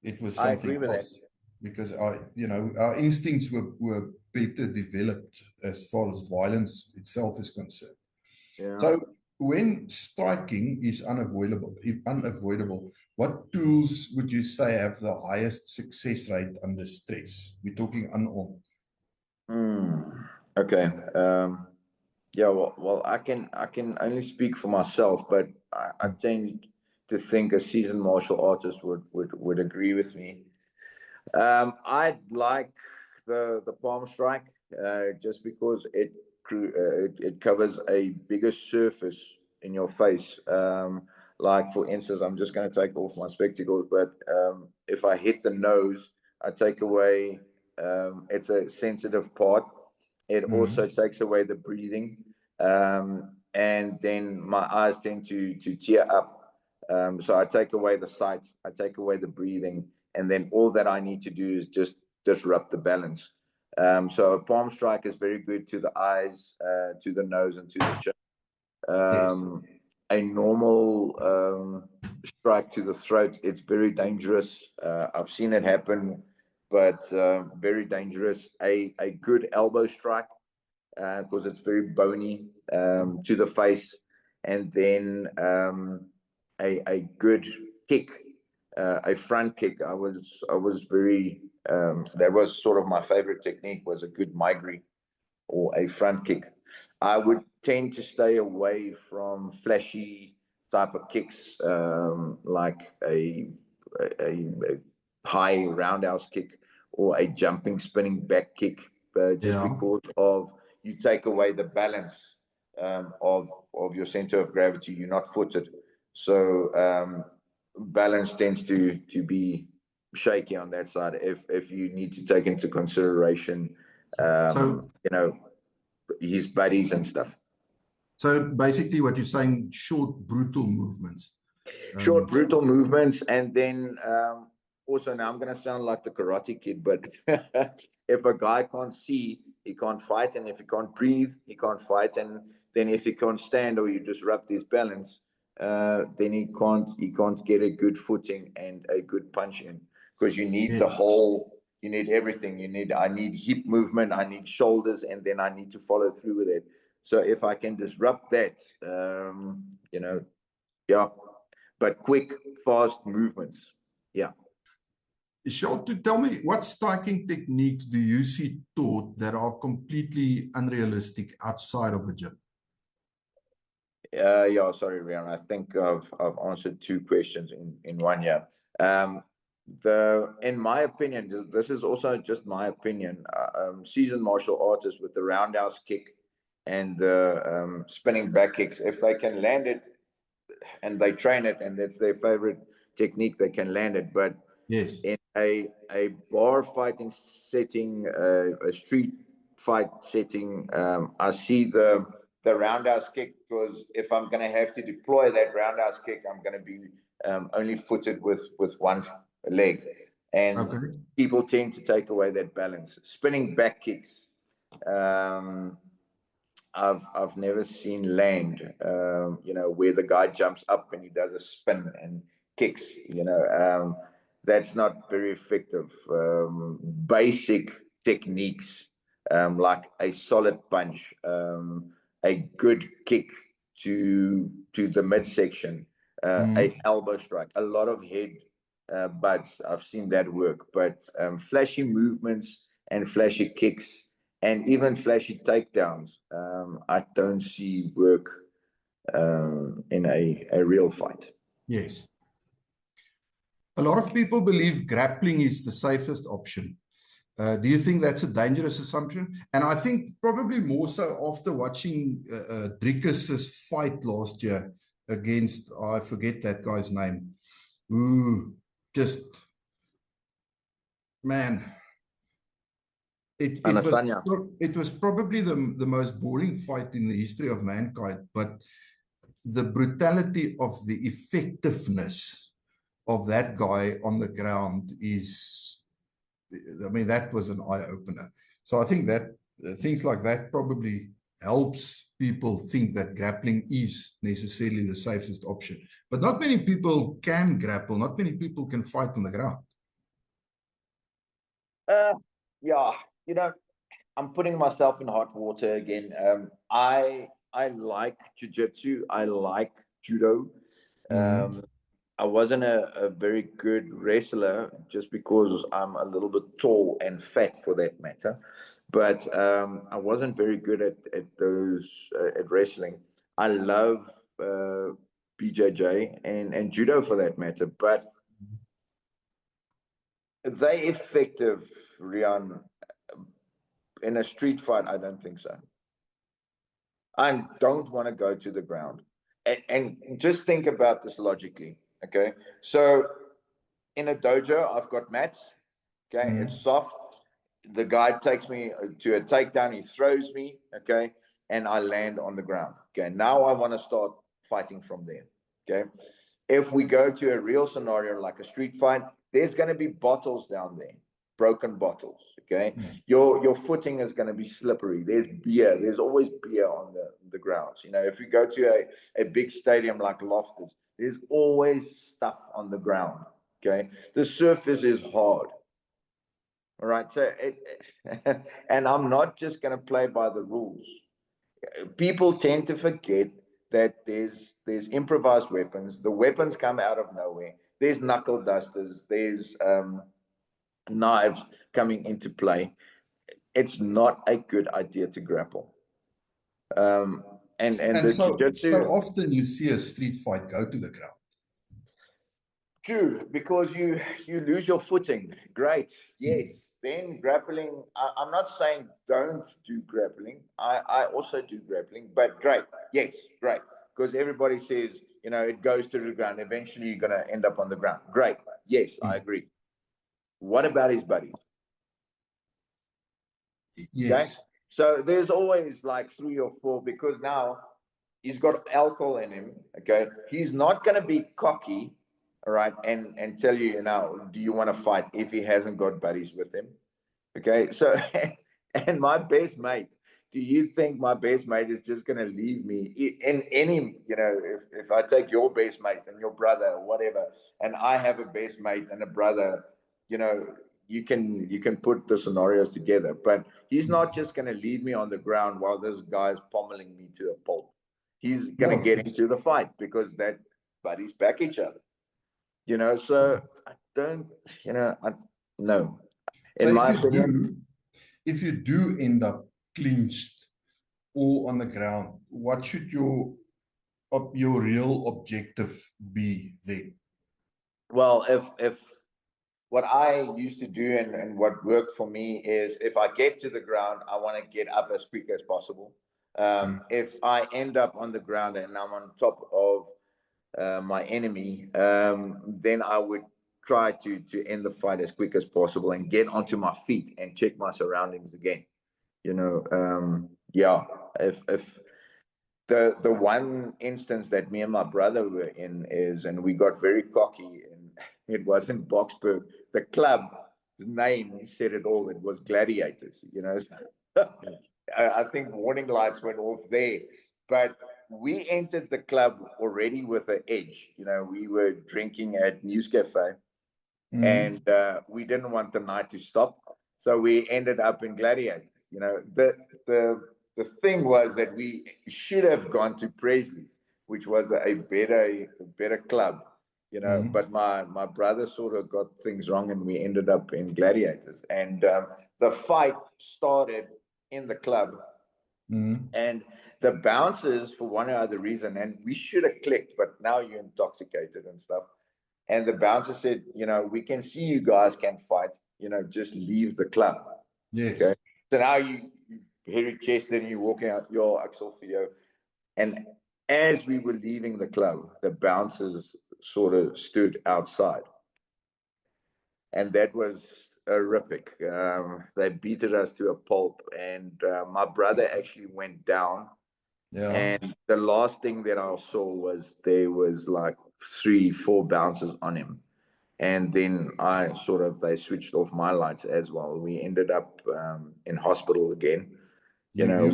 it was something else. Because our instincts were better developed as far as violence itself is concerned. Yeah. So when striking is unavoidable, what tools would you say have the highest success rate under stress? We're talking unarmed. Okay. Yeah. Well, I can only speak for myself, but I tend to think a seasoned martial artist would agree with me. I'd like the palm strike just because it covers a bigger surface in your face. Like for instance, I'm just going to take off my spectacles, but if I hit the nose, I take away. It's a sensitive part. It also takes away the breathing, and then my eyes tend to tear up. So I take away the sight, I take away the breathing, and then all that I need to do is just disrupt the balance. So a palm strike is very good to the eyes, to the nose, and to the chin. A normal strike to the throat, it's very dangerous. I've seen it happen, but very dangerous. A good elbow strike, because it's very bony, to the face, and then a good kick, a front kick. I was very that was sort of my favorite technique, was a good maigri or a front kick. I would tend to stay away from flashy type of kicks, like a high roundhouse kick or a jumping spinning back kick, just because of you take away the balance of your center of gravity. You're not footed, so balance tends to be shaky on that side. If you need to take into consideration, his buddies and stuff. So basically, what you're saying, short, brutal movements. Short, brutal movements, and then also, now I'm going to sound like the Karate Kid, but if a guy can't see, he can't fight, and if he can't breathe, he can't fight, and then if he can't stand or you disrupt his balance, then he can't get a good footing and a good punch in, because you need the whole, you need everything. I need hip movement, I need shoulders, and then I need to follow through with it. So if I can disrupt that, but quick, fast movements. Yeah. Shalto, tell me, what striking techniques do you see taught that are completely unrealistic outside of a gym? Sorry, Rian. I think I've answered two questions in one. Yeah. In my opinion, this is also just my opinion. Seasoned martial artists with the roundhouse kick and the spinning back kicks, if they can land it and they train it, and that's their favorite technique, they can land it. But in a bar fighting setting, a street fight setting, I see the roundhouse kick, because if I'm going to have to deploy that roundhouse kick, I'm going to be only footed with one leg, and people tend to take away that balance. Spinning back kicks, I've never seen land, where the guy jumps up and he does a spin and kicks, that's not very effective. Basic techniques, like a solid punch, a good kick to the midsection, a elbow strike, a lot of head butts. I've seen that work, but flashy movements and flashy kicks and even flashy takedowns, I don't see work in a real fight. Yes. A lot of people believe grappling is the safest option. Do you think that's a dangerous assumption? And I think probably more so after watching Dricus's fight last year against, I forget that guy's name, who just, man, it was probably the most boring fight in the history of mankind, but the brutality of the effectiveness of that guy on the ground is, I mean, that was an eye-opener. So I think that things like that probably helps people think that grappling is necessarily the safest option. But not many people can grapple. Not many people can fight on the ground. Yeah, you know, I'm putting myself in hot water again. I like jiu-jitsu. I like judo. I wasn't a very good wrestler just because I'm a little bit tall and fat for that matter. But I wasn't very good at those at wrestling. I love BJJ and judo for that matter. But they effective, Rian, in a street fight? I don't think so. I don't want to go to the ground. And just think about this logically. Okay. So in a dojo, I've got mats. Okay. It's soft. The guy takes me to a takedown. He throws me. Okay. And I land on the ground. Okay. Now I want to start fighting from there. Okay. If we go to a real scenario like a street fight, there's going to be bottles down there, broken bottles. Okay. Your footing is going to be slippery. There's beer. There's always beer on the grounds. You know, if you go to a big stadium like Loftus, there's always stuff on the ground. Okay. The surface is hard. All right. So, and I'm not just going to play by the rules. People tend to forget that there's improvised weapons. The weapons come out of nowhere. There's knuckle dusters. There's knives coming into play. It's not a good idea to grapple. And the so jiu-jitsu, often you see a street fight go to the ground. True, because you lose your footing. Great, yes. Then grappling. I'm not saying don't do grappling. I also do grappling, but great, yes, great. Because everybody says, you know, it goes to the ground. Eventually, you're gonna end up on the ground. Great, yes, I agree. What about his buddies? Yes. Okay? So there's always like 3 or 4 because now he's got alcohol in him. Okay, he's not gonna be cocky. All right, and tell you, you know, do you want to fight if he hasn't got buddies with him? Okay, so and my best mate, do you think my best mate is just gonna leave me in any, you know, if I take your best mate and your brother or whatever, and I have a best mate and a brother, you know, you can put the scenarios together, but he's not just gonna leave me on the ground while this guy's pommeling me to a pulp. He's gonna get into the fight because that buddies back each other. You know, so I don't, you know, no. In so my opinion, if you do end up clinched or on the ground, what should your real objective be then? well, if what I used to do and what worked for me is if I get to the ground, I want to get up as quick as possible. If I end up on the ground and I'm on top of my enemy, then I would try to end the fight as quick as possible and get onto my feet and check my surroundings again. You know, yeah. If the one instance that me and my brother were in is, and we got very cocky, and it wasn't Boksburg. The club name said it all. It was Gladiators. You know, I think warning lights went off there, but we entered the club already with an edge. You know, we were drinking at News Cafe, and we didn't want the night to stop, so we ended up in Gladiators. You know, the thing was that we should have gone to Presley, which was a better club. You know, but my brother sort of got things wrong, and we ended up in Gladiators, and the fight started in the club. Mm. And the bouncers, for one or other reason, and we should have clicked, but now you're intoxicated and stuff. And the bouncer said, we can see you guys can fight, just leave the club. Yes. Okay. So now you hairy chested and you're walking out your Axel Theo. And as we were leaving the club, the bouncers sort of stood outside. And that was horrific. They beated us to a pulp. And my brother actually went down. Yeah. And the last thing that I saw was there was like 3-4 bouncers on him. And then they switched off my lights as well. We ended up in hospital again. You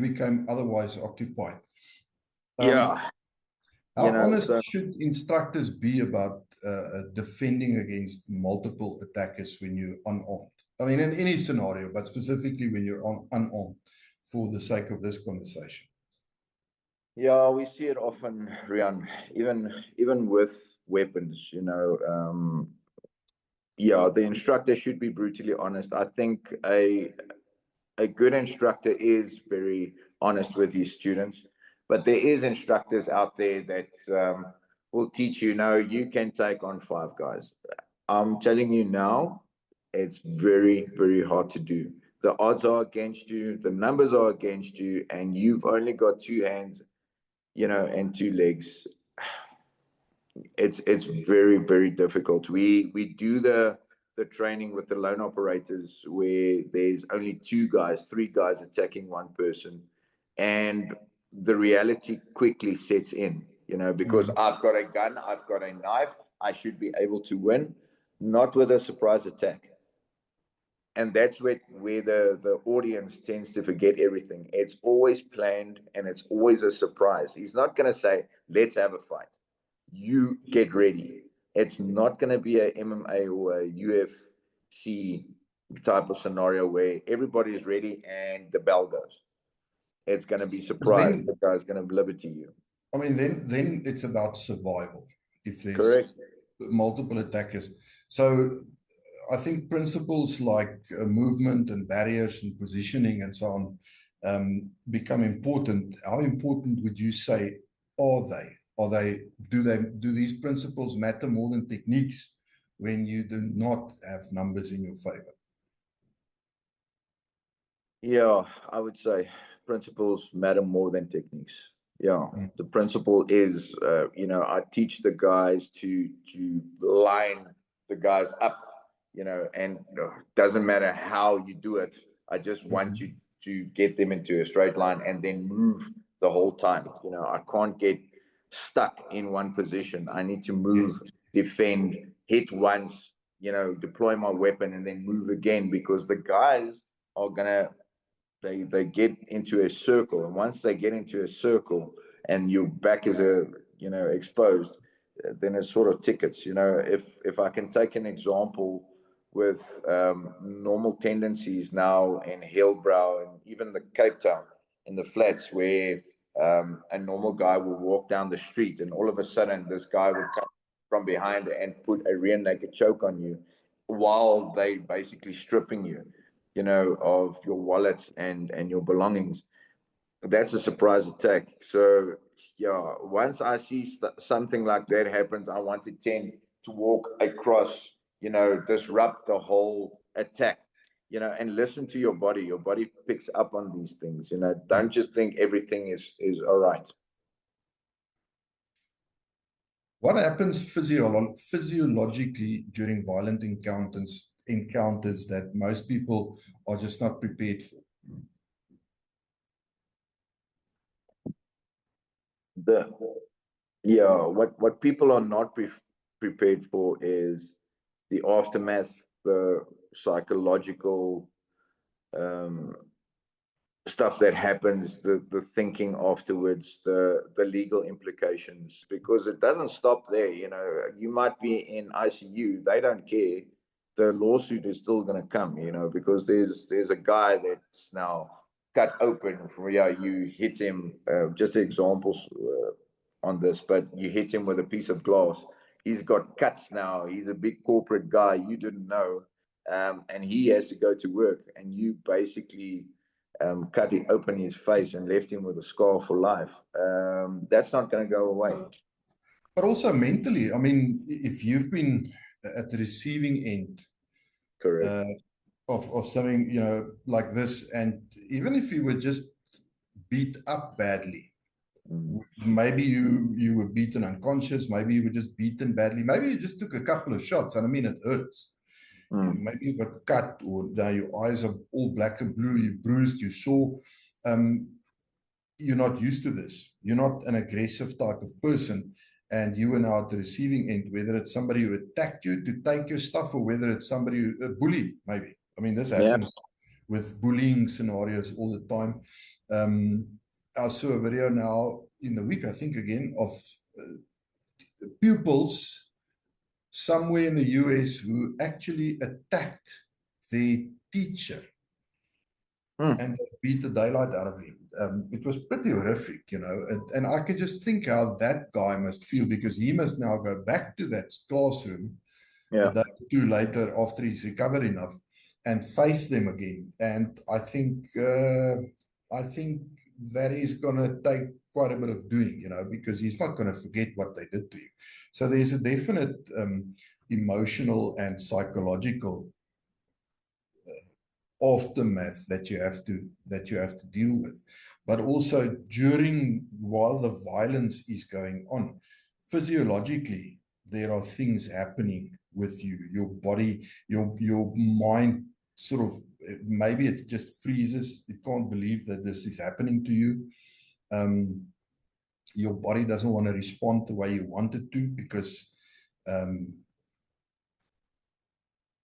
became otherwise occupied. Yeah. How honest should instructors be about defending against multiple attackers when you're unarmed? I mean, in any scenario, but specifically when you're unarmed, for the sake of this conversation. Yeah, we see it often, Rian, even with weapons, the instructor should be brutally honest. I think a good instructor is very honest with his students, but there is instructors out there that will teach you, no, you can take on 5 guys. I'm telling you now, it's very, very hard to do. The odds are against you, the numbers are against you, and you've only got 2 hands, and 2 legs. It's very, very difficult. We do the training with the lone operators where there's only 2 guys, 3 guys attacking 1 person, and the reality quickly sets in, because I've got a gun, I've got a knife, I should be able to win, not with a surprise attack. And that's where the audience tends to forget everything. It's always planned and it's always a surprise. He's not going to say, let's have a fight. You get ready. It's not going to be a MMA or a UFC type of scenario where everybody is ready and the bell goes. It's going to be surprised. The guy's going to liberty you. I mean, then it's about survival. If there's Correct. multiple attackers. So I think principles like movement and barriers and positioning and so on become important. How important would you say are they? Do these principles matter more than techniques when you do not have numbers in your favor? Yeah, I would say principles matter more than techniques. Yeah, the principle is, I teach the guys to line the guys up, and doesn't matter how you do it. I just want you to get them into a straight line and then move the whole time. I can't get stuck in one position. I need to move, defend, hit once, deploy my weapon and then move again, because the guys are gonna they get into a circle, and once they get into a circle and your back is exposed, then it's sort of tickets. If I can take an example with normal tendencies now in Hillbrow and even the Cape Town in the flats, where a normal guy will walk down the street and all of a sudden this guy would come from behind and put a rear naked choke on you while they basically stripping you, of your wallets and your belongings. That's a surprise attack. So yeah, once I see something like that happens, I want to tend to walk across, disrupt the whole attack, and listen to your body. Your body picks up on these things. Don't just think everything is all right. What happens physiologically during violent encounters that most people are just not prepared for? What people are not prepared for is the aftermath, the psychological stuff that happens, the thinking afterwards, the legal implications, because it doesn't stop there. You might be in ICU, they don't care. The lawsuit is still going to come, because there's a guy that's now cut open from, you hit him, just examples on this, but you hit him with a piece of glass. He's got cuts now. He's a big corporate guy. You didn't know. and he has to go to work, and you basically cut open his face and left him with a scar for life. That's not going to go away. But also mentally, I mean, if you've been at the receiving end Correct. Of something, you know, like this, and even if you were just beat up badly, maybe you were beaten unconscious, maybe you were just beaten badly, maybe you just took a couple of shots, and I mean, it hurts. Maybe you got cut, or your eyes are all black and blue, you bruised, you sore. You're not used to this. You're not an aggressive type of person, and you are now at the receiving end, whether it's somebody who attacked you to take your stuff, or whether it's somebody who a bully, maybe. I mean, this happens with bullying scenarios all the time. I saw a video now in the week, I think again, of pupils somewhere in the US who actually attacked their teacher and beat the daylight out of him. It was pretty horrific, you know, and I could just think how that guy must feel, because he must now go back to that classroom a day or two later after he's recovered enough and face them again. And I think that is going to take quite a bit of doing, you know, because he's not going to forget what they did to you. So there's a definite emotional and psychological aftermath that you have to deal with. But also while the violence is going on, physiologically, there are things happening with you, your body, your mind sort of, maybe it just freezes. You can't believe that this is happening to you. Your body doesn't want to respond the way you want it to, because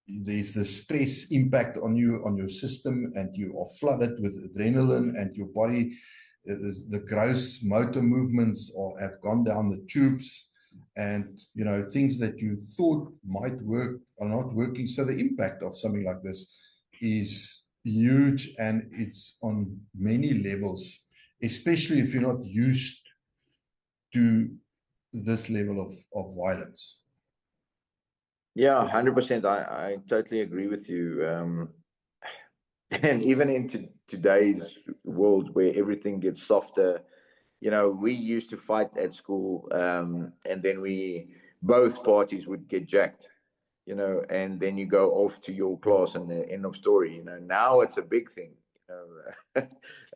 there's the stress impact on you, on your system, and you are flooded with adrenaline, and your body, the gross motor movements have gone down the tubes, and, you know, things that you thought might work are not working. So the impact of something like this is huge, and it's on many levels, especially if you're not used to this level of violence. Yeah, 100%. I totally agree with you. And even in today's world where everything gets softer, you know, we used to fight at school, and then both parties would get jacked, you know, and then you go off to your class and the end of story. You know, now it's a big thing. You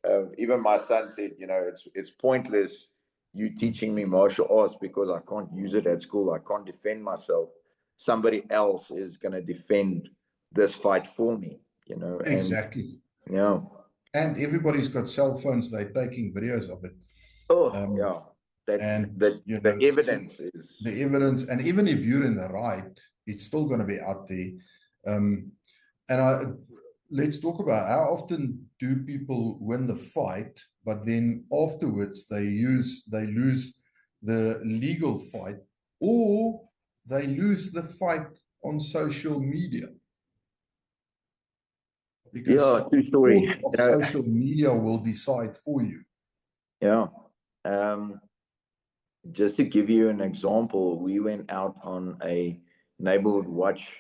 know, even my son said, you know, it's pointless you teaching me martial arts because I can't use it at school. I can't defend myself. Somebody else is going to defend this fight for me, you know. Exactly. And, yeah. And everybody's got cell phones. They're taking videos of it. Yeah. You know, the evidence is... The evidence, and even if you're in the right, it's still going to be out there. Let's talk about how often do people win the fight, but then afterwards they lose the legal fight, or they lose the fight on social media. Because true story. All of social media will decide for you. Yeah. Just to give you an example, we went out on a neighborhood watch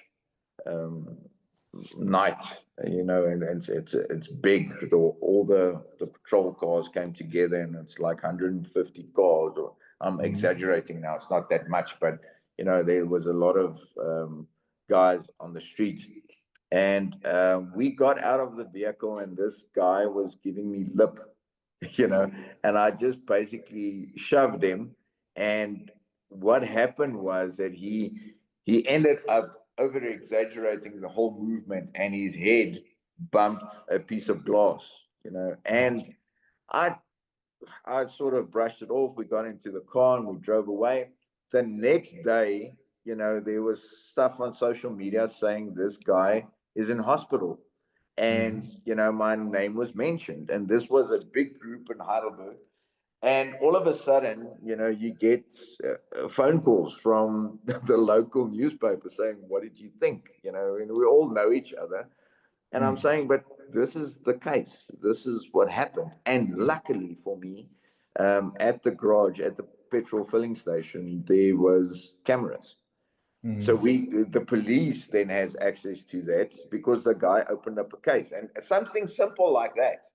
night, you know, and it's big. All the patrol cars came together, and it's like 150 cars. Or I'm exaggerating now. It's not that much, but you know, there was a lot of guys on the street, and we got out of the vehicle, and this guy was giving me lip, you know, and I just basically shoved him. And what happened was that he ended up over exaggerating the whole movement, and his head bumped a piece of glass, you know. And I sort of brushed it off. We got into the car and we drove away. The next day, you know, there was stuff on social media saying this guy is in hospital, and you know, my name was mentioned, and this was a big group in Heidelberg. And all of a sudden, you know, you get phone calls from the local newspaper saying, "What did you think?" You know, and we all know each other. And I'm saying, but this is the case. This is what happened. And luckily for me, at the garage, at the petrol filling station, there was cameras. So the police then has access to that because the guy opened up a case, and something simple like that,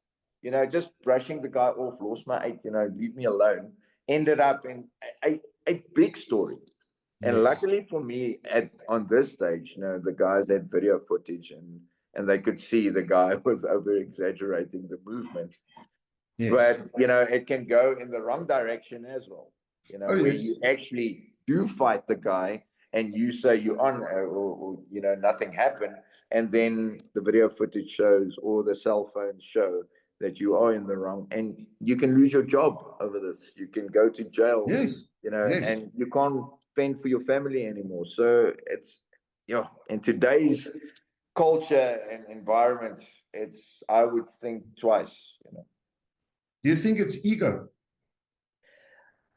just brushing the guy off, lost my eight, leave me alone, ended up in a big story. And Yes. luckily for me, on this stage, the guys had video footage, and they could see the guy was over exaggerating the movement. Yes. But it can go in the wrong direction as well. Where yes. you actually do fight the guy, and you say you're on, or nothing happened, and then the video footage shows, or the cell phones show that you are in the wrong, and you can lose your job over this. You can go to jail. Yes. Yes. And you can't fend for your family anymore. So it's in today's culture and environment, I would think twice. Do you think it's ego?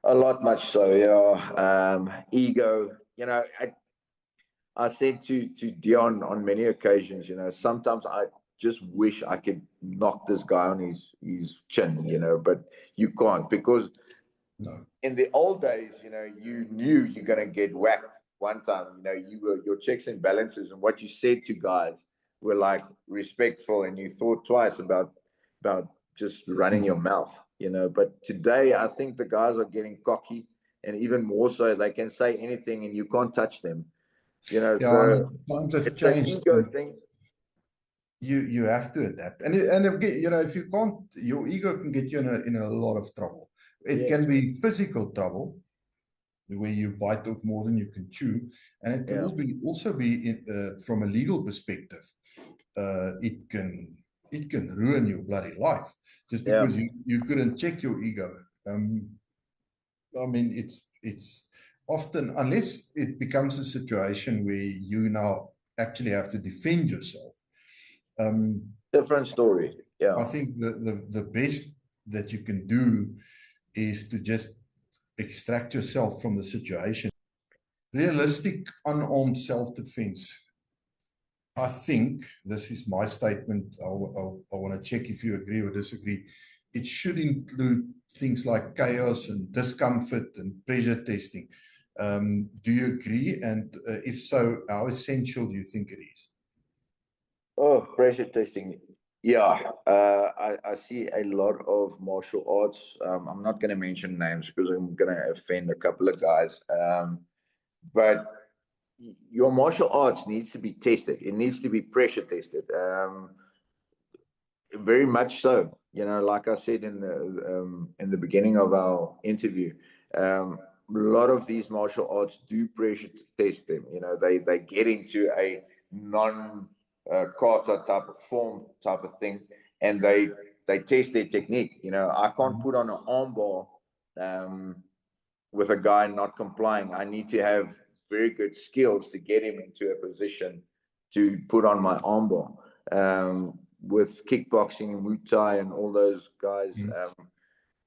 A lot, much so, yeah. Ego. I said to Dion on many occasions, sometimes I just wish I could knock this guy on his chin, but you can't, because No. in the old days, you knew you're gonna get whacked one time. Your checks and balances and what you said to guys were like respectful, and you thought twice about just running your mouth. But today, I think the guys are getting cocky, and even more so, they can say anything, and you can't touch them. Yeah, So times have it's an changed. ego thing. You have to adapt, and again, if you can't, your ego can get you in a lot of trouble. It can be physical trouble, where you bite off more than you can chew, and it can also be from a legal perspective. It can ruin your bloody life just because you couldn't check your ego. I mean, it's often, unless it becomes a situation where you now actually have to defend yourself. Different story. Yeah. I think the best that you can do is to just extract yourself from the situation. Realistic, unarmed self-defense. I think, this is my statement, I want to check if you agree or disagree. It should include things like chaos and discomfort and pressure testing. Do you agree? And if so, how essential do you think it is? Oh, pressure testing. Yeah, I see a lot of martial arts. I'm not going to mention names because I'm going to offend a couple of guys. But your martial arts needs to be tested. It needs to be pressure tested. Very much so. Like I said in the beginning of our interview, a lot of these martial arts do pressure test them. They get into a non kata type of form type of thing, and they test their technique. I can't put on an armbar with a guy not complying. I need to have very good skills to get him into a position to put on my armbar. With kickboxing, Muay Thai, and all those guys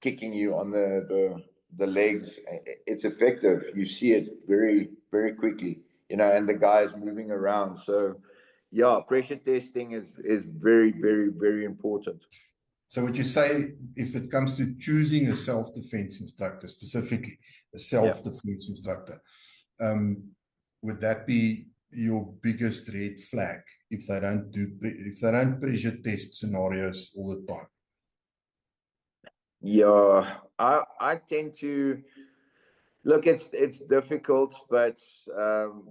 kicking you on the legs, it's effective. You see it very, very quickly, and the guys moving around. So, yeah, pressure testing is very, very, very important. So would you say, if it comes to choosing a self-defense instructor, specifically a self-defense instructor, would that be your biggest red flag if they don't pressure test scenarios all the time? Yeah, I tend to look. It's difficult, but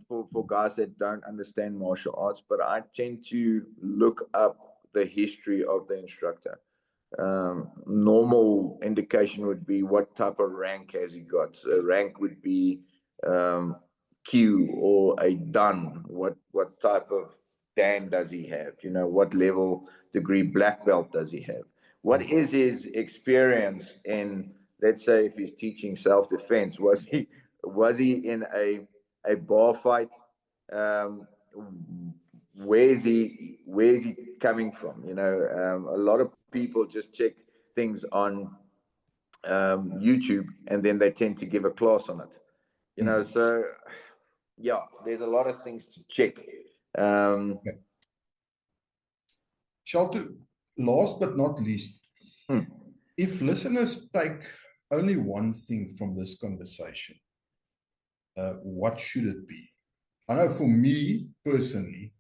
for guys that don't understand martial arts, but I tend to look up the history of the instructor. Normal indication would be what type of rank has he got. A rank would be Q or a Dan. What type of Dan does he have? What level degree black belt does he have? What is his experience in, let's say, if he's teaching self-defense? Was he in a bar fight? Where is he coming from? A lot of people just check things on YouTube, and then they tend to give a class on it. So yeah, there's a lot of things to check. Shalto, last but not least, if listeners take only one thing from this conversation, what should it be? I know for me personally,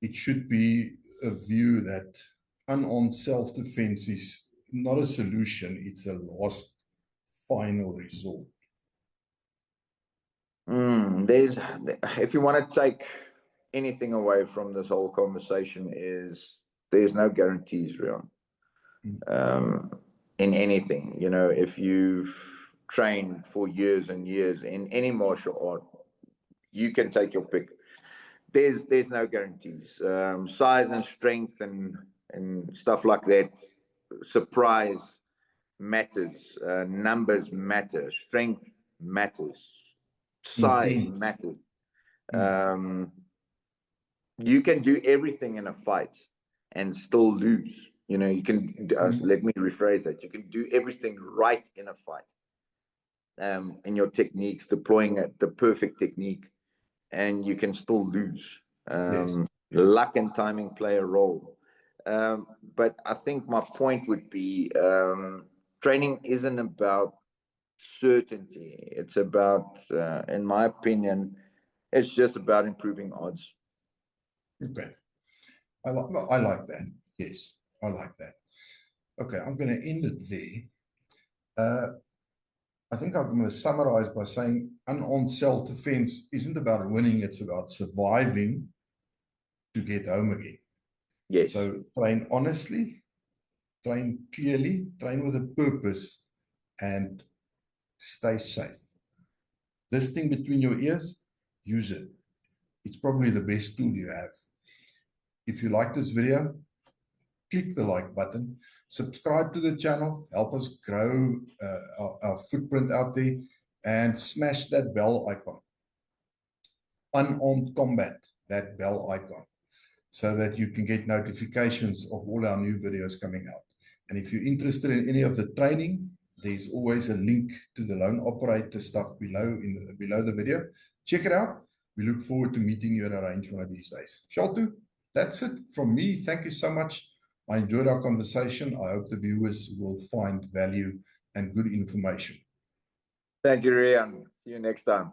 it should be a view that unarmed self-defense is not a solution, it's a last final resort. If you want to take anything away from this whole conversation, is there's no guarantees, Rion. In anything, if you've trained for years and years in any martial art, you can take your pick. There's no guarantees. Size and strength and stuff like that. Surprise matters. Numbers matter. Strength matters. Size matters. You can do everything in a fight and still lose. You can, let me rephrase that. You can do everything right in a fight, in your techniques, deploying the perfect technique, and you can still lose. Luck and timing play a role. But I think my point would be, training isn't about certainty. It's about, in my opinion, it's just about improving odds. Okay. I like that. Yes, I like that. Okay, I'm going to end it there. I think I'm going to summarize by saying unarmed self-defense isn't about winning, it's about surviving to get home again. Yes. So train honestly, train clearly, train with a purpose, and stay safe. This thing between your ears, use it. It's probably the best tool you have. If you like this video, click the like button, subscribe to the channel, help us grow our footprint out there, and smash that bell icon. Unarmed Combat, that bell icon, so that you can get notifications of all our new videos coming out. And if you're interested in any of the training, there's always a link to the Lone Operator stuff below the video. Check it out. We look forward to meeting you at a range one of these days. Shaltu, that's it from me. Thank you so much. I enjoyed our conversation. I hope the viewers will find value and good information. Thank you, Rian. See you next time.